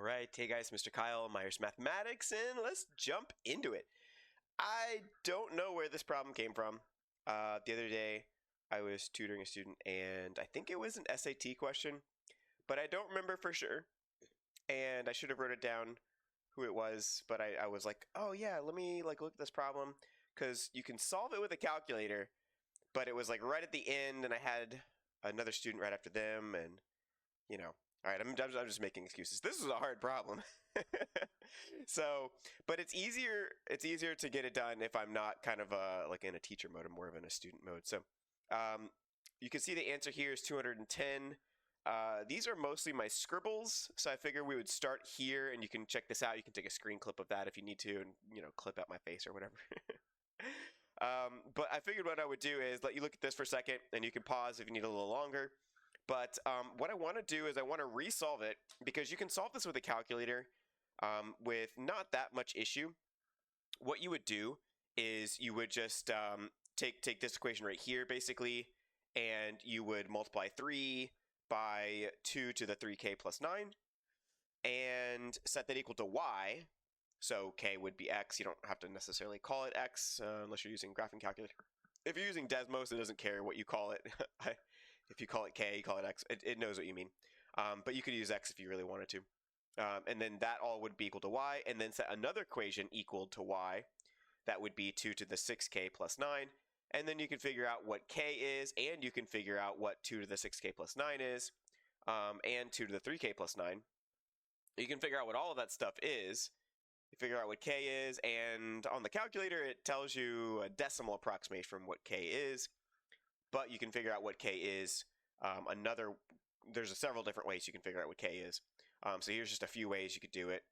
right, hey guys, Mr. Kyle, Myers Mathematics, and let's jump into it. I don't know where this problem came from. The other day, I was tutoring a student, and I think it was an SAT question, but I don't remember for sure. And I should have wrote it down who it was, but I was like, oh yeah, let me look at this problem, because you can solve it with a calculator, but it was right at the end, and I had another student right after them, and all right, I'm just making excuses. This is a hard problem. So, but it's easier to get it done if I'm not kind of in a teacher mode. I'm more of in a student mode. So, you can see the answer here is 210. These are mostly my scribbles, so I figure we would start here, and you can check this out. You can take a screen clip of that if you need to, and clip out my face or whatever. But I figured what I would do is let you look at this for a second, and you can pause if you need a little longer. But what I want to do is I want to resolve it, because you can solve this with a calculator with not that much issue. What you would do is you would just take this equation right here, basically, and you would multiply 3 by 2 to the 3k plus 9, and set that equal to y. So k would be x. You don't have to necessarily call it x unless you're using graphing calculator. If you're using Desmos, it doesn't care what you call it. If you call it k, you call it x, it knows what you mean. But you could use x if you really wanted to. And then that all would be equal to y, and then set another equation equal to y. That would be 2 to the 6k plus 9. And then you can figure out what k is, and you can figure out what 2 to the 6k plus 9 is, and 2 to the 3k plus 9. You can figure out what all of that stuff is. You figure out what k is, and on the calculator, it tells you a decimal approximation from what k is. But you can figure out what k is there's several different ways you can figure out what k is. So here's just a few ways you could do it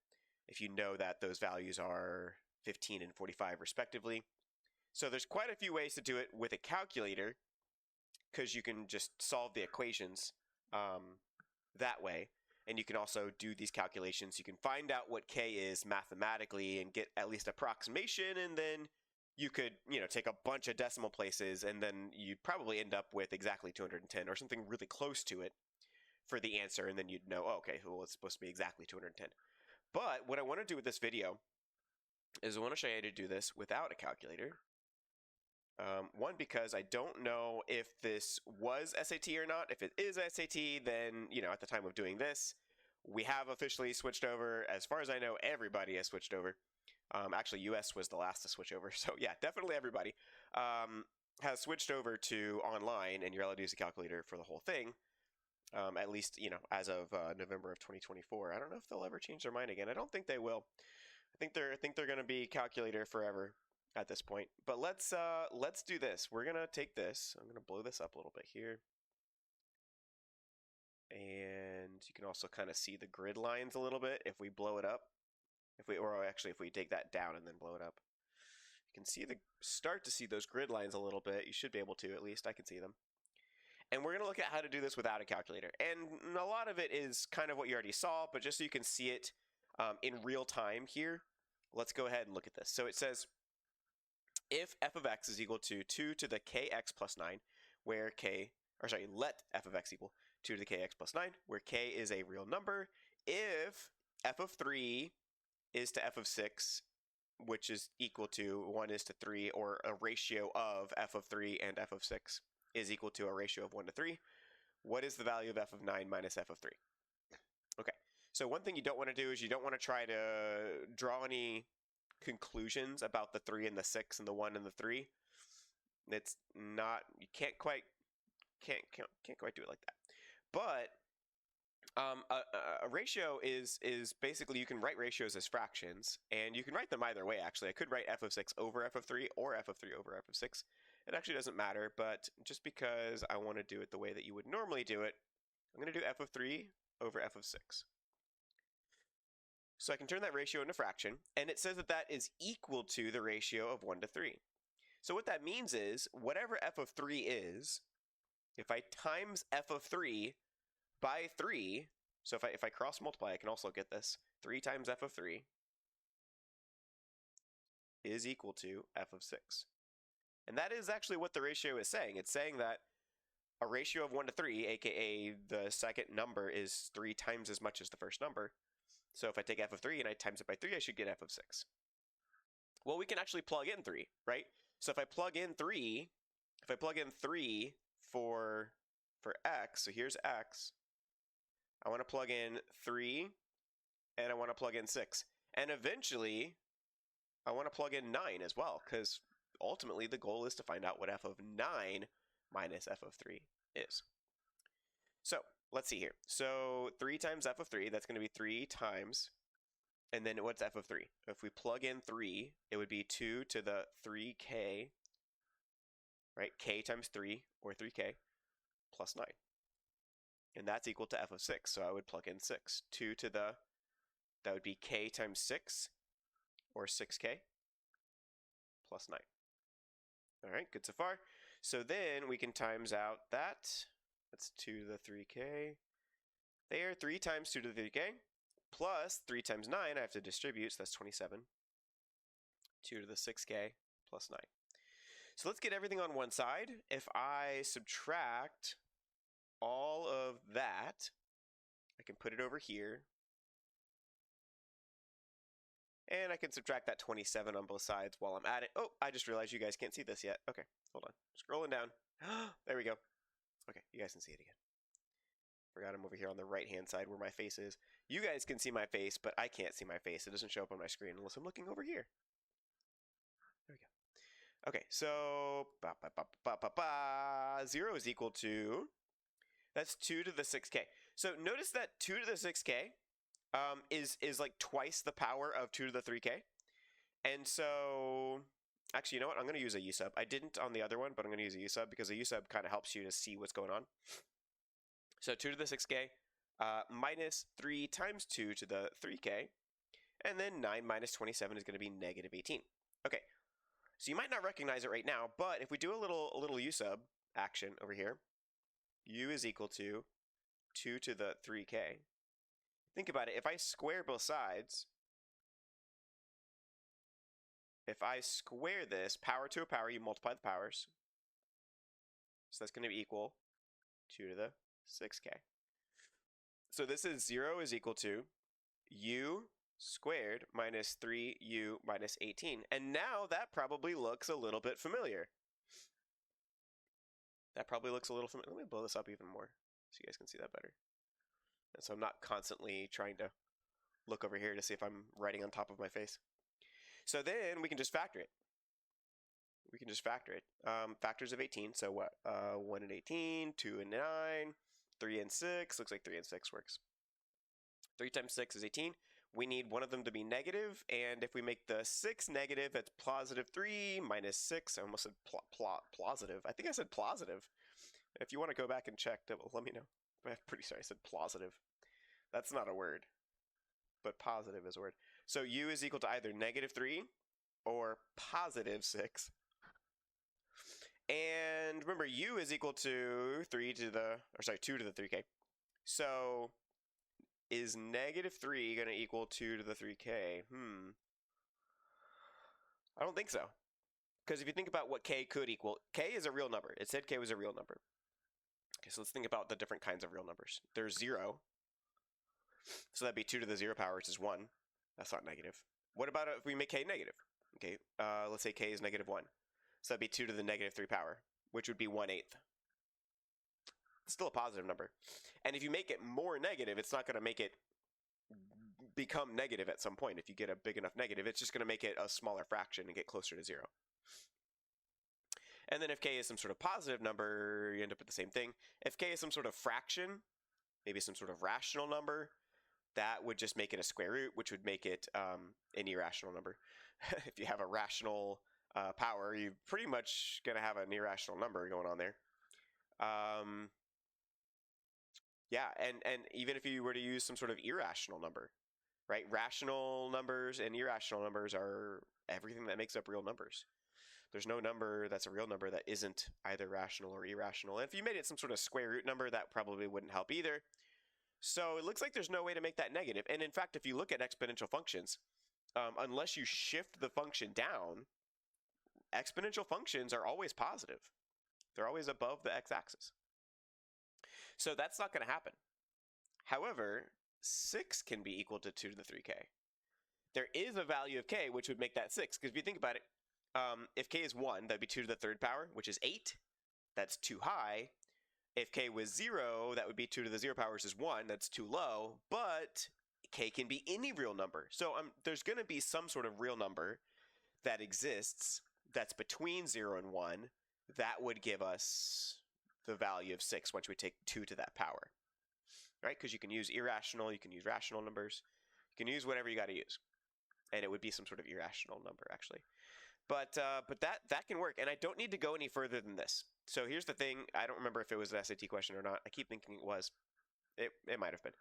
if you know that those values are 15 and 45 respectively. So there's quite a few ways to do it with a calculator, because you can just solve the equations that way. And you can also do these calculations. You can find out what k is mathematically and get at least approximation, and then you could, take a bunch of decimal places, and then you'd probably end up with exactly 210 or something really close to it for the answer, and then you'd know, oh, okay, well, it's supposed to be exactly 210. But what I want to do with this video is I want to show you how to do this without a calculator. One, because I don't know if this was SAT or not. If it is SAT, then, at the time of doing this, we have officially switched over. As far as I know, everybody has switched over. Actually, US was the last to switch over. So yeah, definitely everybody has switched over to online, and you're allowed to use a calculator for the whole thing. At least, as of November of 2024. I don't know if they'll ever change their mind again. I don't think they will. I think they're going to be calculator forever at this point. But let's do this. We're going to take this. I'm going to blow this up a little bit here. And you can also kind of see the grid lines a little bit if we blow it up. If we take that down and then blow it up. You can start to see those grid lines a little bit. You should be able to, at least. I can see them. And we're going to look at how to do this without a calculator. And a lot of it is kind of what you already saw, but just so you can see it in real time here, let's go ahead and look at this. So it says, if f of x is equal to 2 to the kx plus 9, where let f of x equal 2 to the kx plus 9, where k is a real number, if f of 3 is to f of 6, which is equal to 1 is to 3, or a ratio of f of 3 and f of 6, is equal to a ratio of 1 to 3. What is the value of f of 9 minus f of 3? Okay, so one thing you don't want to do is you don't want to try to draw any conclusions about the 3 and the 6 and the 1 and the 3. It's not, you can't quite do it like that. But a ratio is basically, you can write ratios as fractions, and you can write them either way, actually. I could write f of 6 over f of 3 or f of 3 over f of 6. It actually doesn't matter, but just because I want to do it the way that you would normally do it, I'm going to do f of 3 over f of 6. So I can turn that ratio into a fraction, and it says that that is equal to the ratio of 1 to 3. So what that means is, whatever f of 3 is, if I times f of 3 by 3, so if I cross multiply, I can also get this. 3 times f of 3 is equal to f of 6. And that is actually what the ratio is saying. It's saying that a ratio of 1 to 3, aka the second number is 3 times as much as the first number, So if I take f of 3 and I times it by 3, I should get f of 6. Well, we can actually plug in 3, right? So if I plug in 3 for x, so here's x, I want to plug in 3 and I want to plug in 6. And eventually, I want to plug in 9 as well, because ultimately the goal is to find out what f of 9 minus f of 3 is. So let's see here. So 3 times f of 3, that's going to be 3 times, and then what's f of 3? If we plug in 3, it would be 2 to the 3k, right? K times 3, or 3k, plus 9. And that's equal to f of 6, so I would plug in 6. 2 to the, that would be k times 6, or 6k, plus 9. All right, good so far. So then we can times out that. That's 2 to the 3k. There, 3 times 2 to the 3k, plus 3 times 9, I have to distribute, so that's 27. 2 to the 6k, plus 9. So let's get everything on one side. If I subtract all of that, I can put it over here. And I can subtract that 27 on both sides while I'm at it. Oh, I just realized you guys can't see this yet. Okay, hold on. Scrolling down. There we go. Okay, you guys can see it again. Forgot I'm over here on the right-hand side where my face is. You guys can see my face, but I can't see my face. It doesn't show up on my screen unless I'm looking over here. There we go. Okay, so 0 is equal to, that's 2 to the 6k. So notice that 2 to the 6k is like twice the power of 2 to the 3k. And so, actually, you know what? I'm going to use a u-sub. I didn't on the other one, but I'm going to use a u-sub because a u-sub kind of helps you to see what's going on. So 2 to the 6k minus 3 times 2 to the 3k, and then 9 minus 27 is going to be negative 18. Okay, so you might not recognize it right now, but if we do a little u-sub action over here, u is equal to 2 to the 3k. Think about it. If I square both sides, if I square this, power to a power, you multiply the powers. So that's going to be equal 2 to the 6k. So this is 0 is equal to u squared minus 3u minus 18. And now that probably looks a little bit familiar. That probably looks a little familiar. Let me blow this up even more so you guys can see that better. And so I'm not constantly trying to look over here to see if I'm writing on top of my face. So then we can just factor it. We can just factor it. Factors of 18, so what? 1 and 18, 2 and 9, 3 and 6. Looks like 3 and 6 works. 3 times 6 is 18. We need one of them to be negative, and if we make the 6 negative, that's positive 3 minus 6. I almost said plausitive. I think I said plausitive. If you want to go back and check, let me know. I'm pretty sorry I said plausitive. That's not a word, but positive is a word. So u is equal to either negative 3 or positive 6. And remember, u is equal to 2 to the 3k. So is negative 3 going to equal 2 to the 3k? I don't think so. Because if you think about what k could equal, k is a real number. It said k was a real number. Okay, so let's think about the different kinds of real numbers. There's 0. So that'd be 2 to the 0 power, which is 1. That's not negative. What about if we make k negative? Okay, let's say k is negative 1. So that'd be 2 to the negative 3 power, which would be 1/8. It's still a positive number. And if you make it more negative, it's not going to make it become negative at some point. If you get a big enough negative, it's just going to make it a smaller fraction and get closer to 0. And then if k is some sort of positive number, you end up with the same thing. If k is some sort of fraction, maybe some sort of rational number, that would just make it a square root, which would make it an irrational number. If you have a rational power, you're pretty much going to have an irrational number going on there. Yeah, and even if you were to use some sort of irrational number, right? Rational numbers and irrational numbers are everything that makes up real numbers. There's no number that's a real number that isn't either rational or irrational. And if you made it some sort of square root number, that probably wouldn't help either. So it looks like there's no way to make that negative. And in fact, if you look at exponential functions, unless you shift the function down, exponential functions are always positive. They're always above the x-axis. So that's not going to happen. However, 6 can be equal to 2 to the 3k. There is a value of k which would make that 6, because if you think about it, if k is 1, that'd be 2 to the third power, which is 8. That's too high. If k was 0, that would be 2 to the 0 power, which is 1. That's too low. But k can be any real number. So there's going to be some sort of real number that exists that's between 0 and 1 that would give us the value of 6 once we take 2 to that power. Right? Because you can use irrational, you can use rational numbers. You can use whatever you got to use. And it would be some sort of irrational number, actually. But that can work, and I don't need to go any further than this. So here's the thing. I don't remember if it was an SAT question or not. I keep thinking it was. It might have been.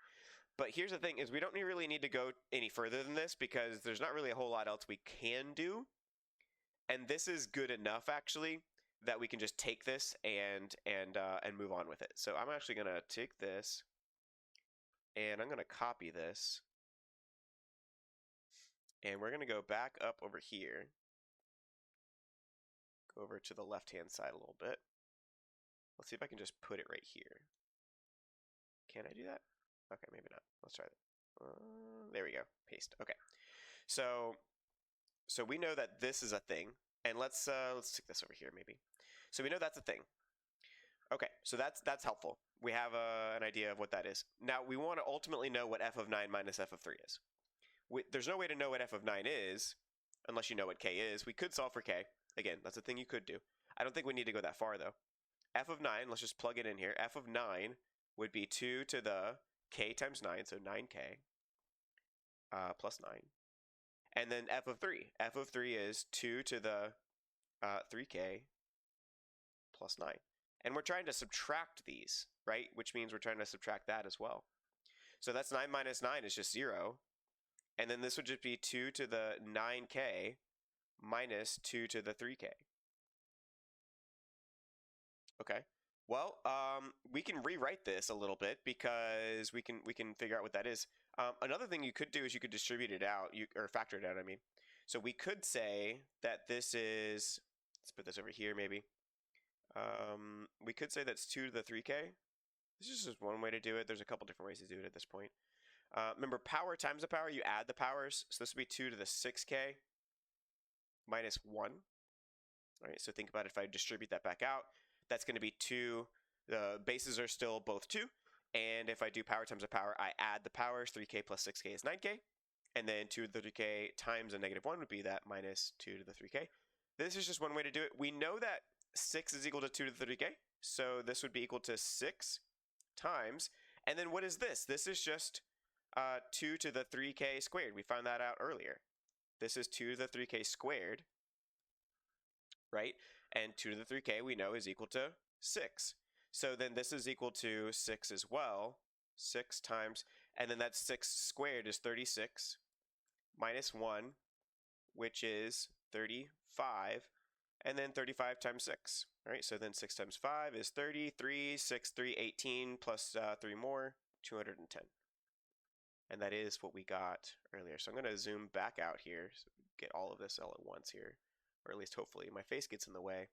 But here's the thing, is we don't really need to go any further than this, because there's not really a whole lot else we can do. And this is good enough, actually, that we can just take this and move on with it. So I'm actually going to take this, and I'm going to copy this. And we're going to go back up over here. Go over to the left-hand side a little bit. Let's see if I can just put it right here. Can I do that? Okay, maybe not. Let's try that. There we go. Paste. Okay. So we know that this is a thing, and let's stick this over here maybe. So we know that's a thing. Okay, so that's helpful. We have an idea of what that is. Now we want to ultimately know what f of 9 minus f of 3 is. There's no way to know what f of 9 is unless you know what k is. We could solve for k. Again, that's a thing you could do. I don't think we need to go that far, though. F of 9, let's just plug it in here. F of 9 would be 2 to the k times 9, so 9k plus 9. And then f of 3. F of 3 is 2 to the 3k plus 9. And we're trying to subtract these, right? Which means we're trying to subtract that as well. So that's 9 minus 9 is just 0. And then this would just be 2 to the 9k minus 2 to the 3k. Okay. Well, we can rewrite this a little bit because we can figure out what that is. Another thing you could do is you could distribute it out, or factor it out, I mean. So we could say that this is, let's put this over here maybe. We could say that's 2 to the 3k. This is just one way to do it. There's a couple different ways to do it at this point. Remember, power times the power, you add the powers. So this would be 2 to the 6k minus 1. All right, so think about it. If I distribute that back out, that's going to be 2. The bases are still both 2. And if I do power times the power, I add the powers. 3k plus 6k is 9k. And then 2 to the 3k times a negative 1 would be that minus 2 to the 3k. This is just one way to do it. We know that 6 is equal to 2 to the 3k. So this would be equal to 6 times. And then what is this? This is just 2 to the 3k squared. We found that out earlier. This is 2 to the 3k squared, right? And 2 to the 3k we know is equal to 6. So then this is equal to 6 as well. 6 times, and then that 6 squared is 36 minus 1, which is 35, and then 35 times 6. All right, so then 6 times 5 is 33, 6, 3, 18, plus 3 more, 210. And that is what we got earlier. So I'm going to zoom back out here, so we get all of this all at once here, or at least hopefully. My face gets in the way.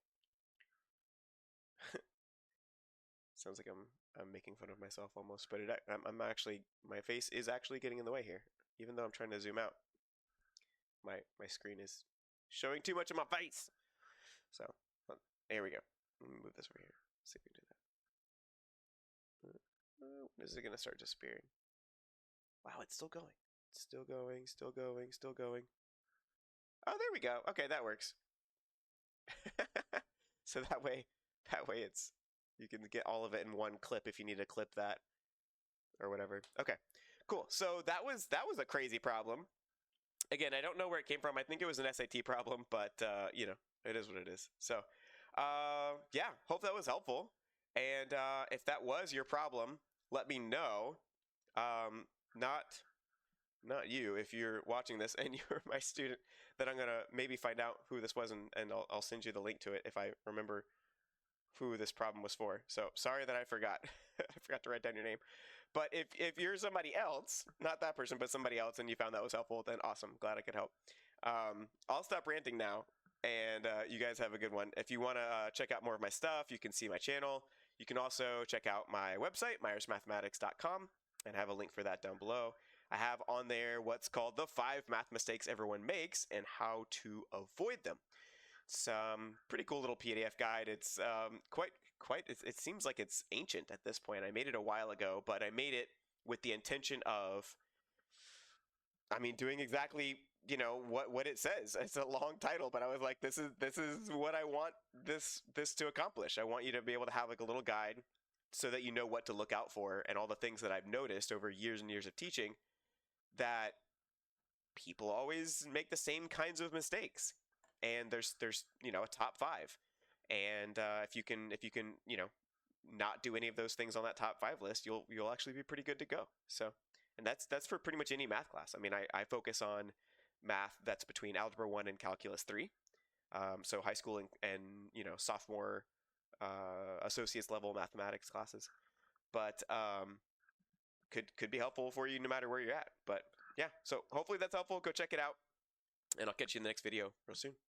Sounds like I'm making fun of myself almost, but I'm actually, my face is actually getting in the way here, even though I'm trying to zoom out. My screen is showing too much of my face. So there we go. Let me move this over here. See if we can do that. When is it going to start disappearing? Wow, it's still going. It's still going, still going, still going. Oh, there we go. Okay, that works. So that way it's, you can get all of it in one clip if you need to clip that or whatever. Okay, cool. So that was a crazy problem. Again, I don't know where it came from. I think it was an SAT problem, but you know, it is what it is. So yeah, hope that was helpful. And if that was your problem, let me know. Not you, if you're watching this and you're my student, then I'm gonna maybe find out who this was, and I'll send you the link to it if I remember who this problem was for. So sorry that I forgot. I forgot to write down your name. But if you're somebody else, not that person, but somebody else, and you found that was helpful, then awesome. Glad I could help. I'll stop ranting now, and you guys have a good one. If you want to check out more of my stuff, you can see my channel. You can also check out my website, myersmathematics.com. and I have a link for that down below. I have on there what's called the 5 math mistakes everyone makes and how to avoid them. It's pretty cool little PDF guide. It's it seems like it's ancient at this point. I made it a while ago, but I made it with the intention of, I mean, doing exactly, what it says. It's a long title, but I was like, this is what I want this to accomplish. I want you to be able to have like a little guide so that you know what to look out for and all the things that I've noticed over years and years of teaching, that people always make the same kinds of mistakes. And there's a top 5. And if you can not do any of those things on that top 5 list, you'll actually be pretty good to go. So, and that's for pretty much any math class. I mean, I focus on math that's between Algebra 1 and Calculus 3. So high school and sophomore associates level mathematics classes. But could be helpful for you no matter where you're at. But yeah, so hopefully that's helpful. Go check it out, and I'll catch you in the next video real soon.